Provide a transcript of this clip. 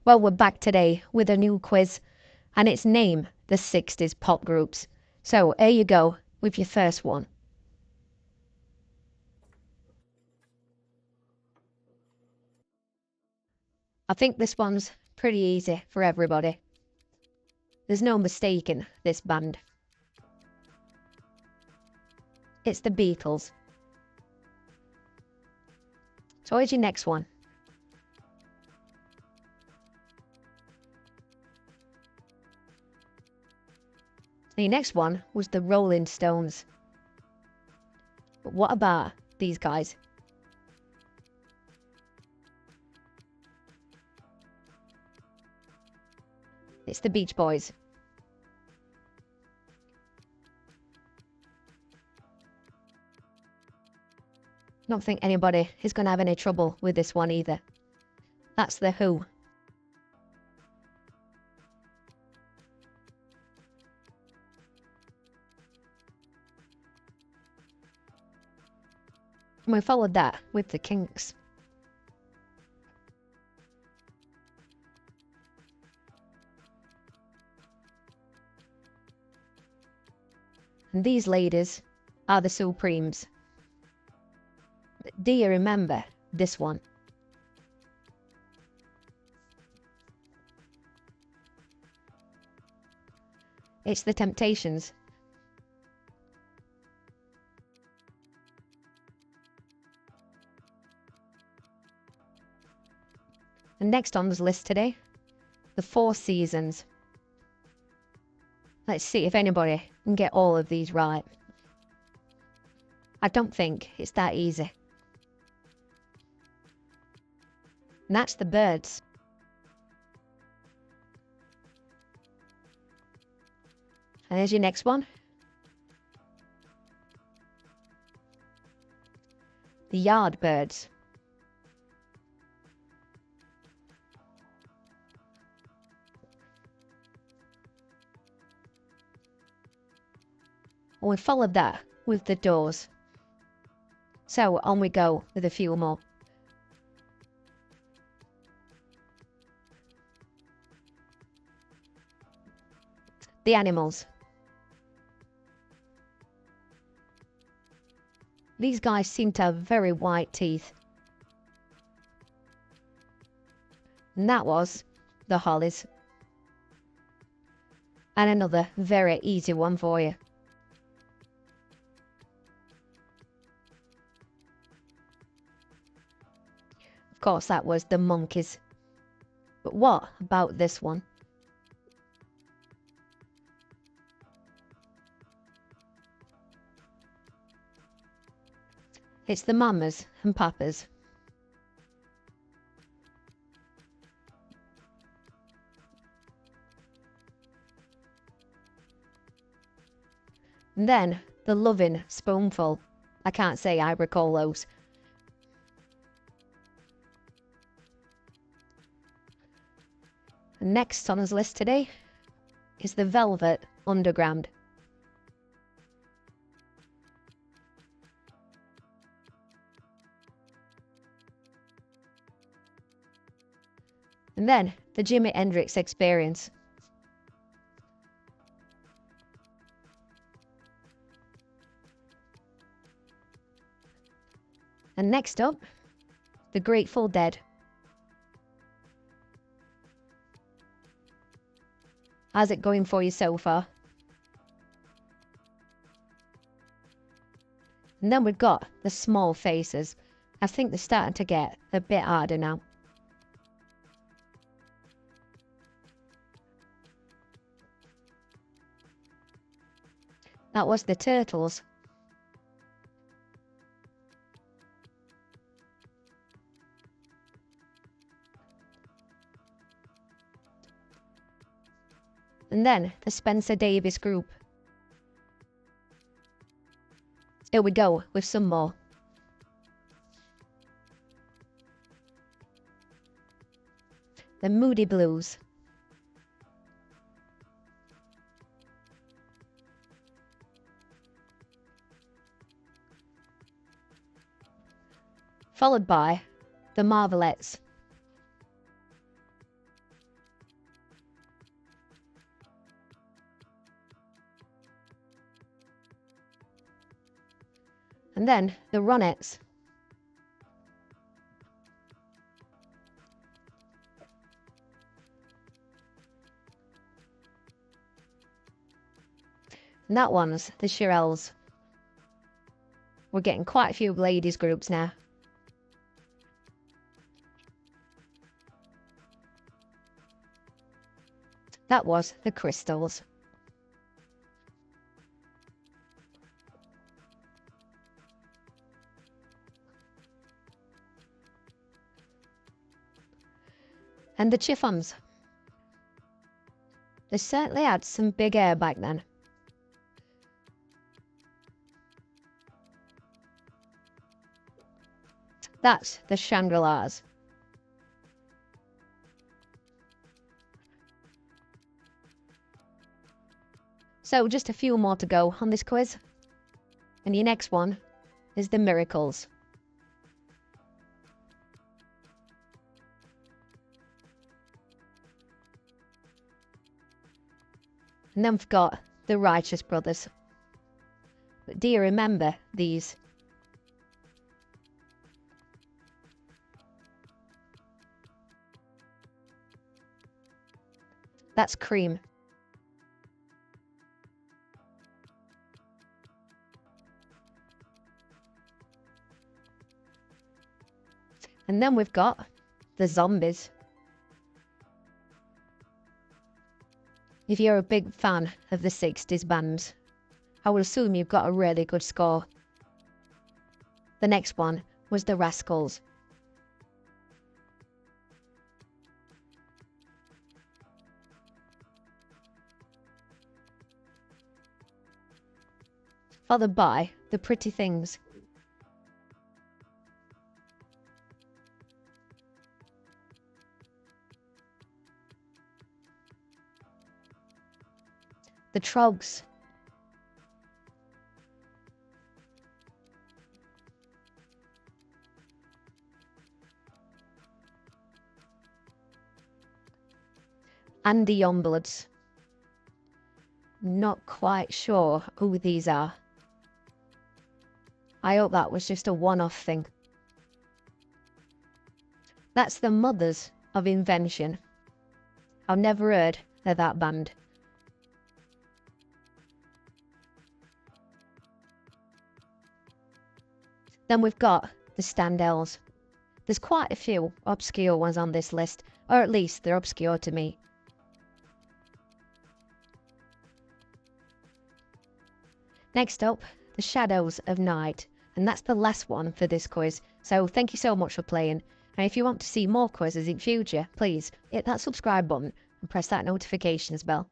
Well, we're back today with a new quiz, and its name, the 60s pop groups. So, here you go with your first one. I think this one's pretty easy for everybody. There's no mistaking this band. It's the Beatles. So here's your next one. The next one was the Rolling Stones. But what about these guys? It's the Beach Boys. Don't think anybody is going to have any trouble with this one either. That's the Who. And we followed that with the Kinks. And these ladies are the Supremes. Do you remember this one? It's the Temptations. And next on the list today, the Four Seasons. Let's see if anybody can get all of these right. I don't think it's that easy. And that's the Birds. And there's your next one. The Yardbirds. And we followed that with the Doors. So on we go with a few more. The Animals. These guys seem to have very white teeth. And that was the Hollies. And another very easy one for you. Of course, that was the Monkees. But what about this one? It's the Mamas and Papas. And then the Lovin' Spoonful. I can't say I recall those. And next on his list today is the Velvet Underground. And then the Jimi Hendrix Experience. And next up, the Grateful Dead. How's it going for you so far? And then we've got the Small Faces. I think they're starting to get a bit harder now. That was the Turtles. And then the Spencer Davis Group. Here we go with some more. The Moody Blues. Followed by the Marvelettes. And then the Ronettes. And that one's the Shirelles. We're getting quite a few ladies groups now. That was the Crystals. And the Chiffons. They certainly had some big hair back then. That's the Chandeliers. So just a few more to go on this quiz. And your next one is the Miracles. And then we've got the Righteous Brothers. But do you remember these? That's Cream. And then we've got the Zombies. If you're a big fan of the 60s bands, I would assume you've got a really good score. The next one was the Rascals. Followed by the Pretty Things. The Trogs. And the Youngbloods. Not quite sure who these are. I hope that was just a one-off thing. That's the Mothers of Invention. I've never heard of that band. Then we've got the Standells. There's quite a few obscure ones on this list, or at least they're obscure to me. Next up, the Shadows of Night, and that's the last one for this quiz, so thank you so much for playing, and if you want to see more quizzes in future, please hit that subscribe button and press that notifications bell.